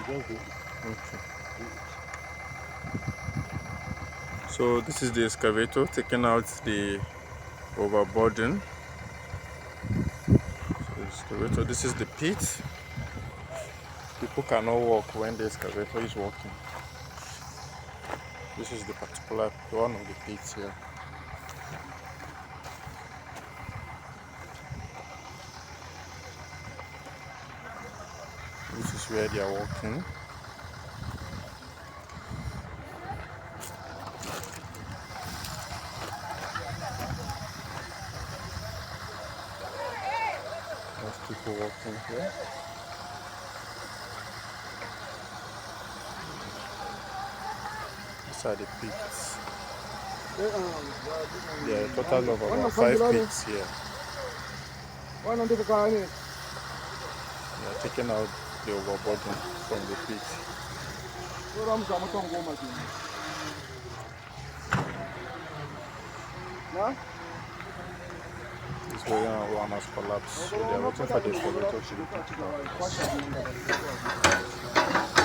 Okay. So this is the excavator taking out the overburden. So the excavator. This is the pit. People cannot walk when the excavator is working. This is the particular one of the pits here. This is where they are working. There's people working here. These are the pits. There are a total of about 5 pits here. They are taking out the overburden from the pit. This very one has collapsed, so they are waiting for the excavator to be taken out.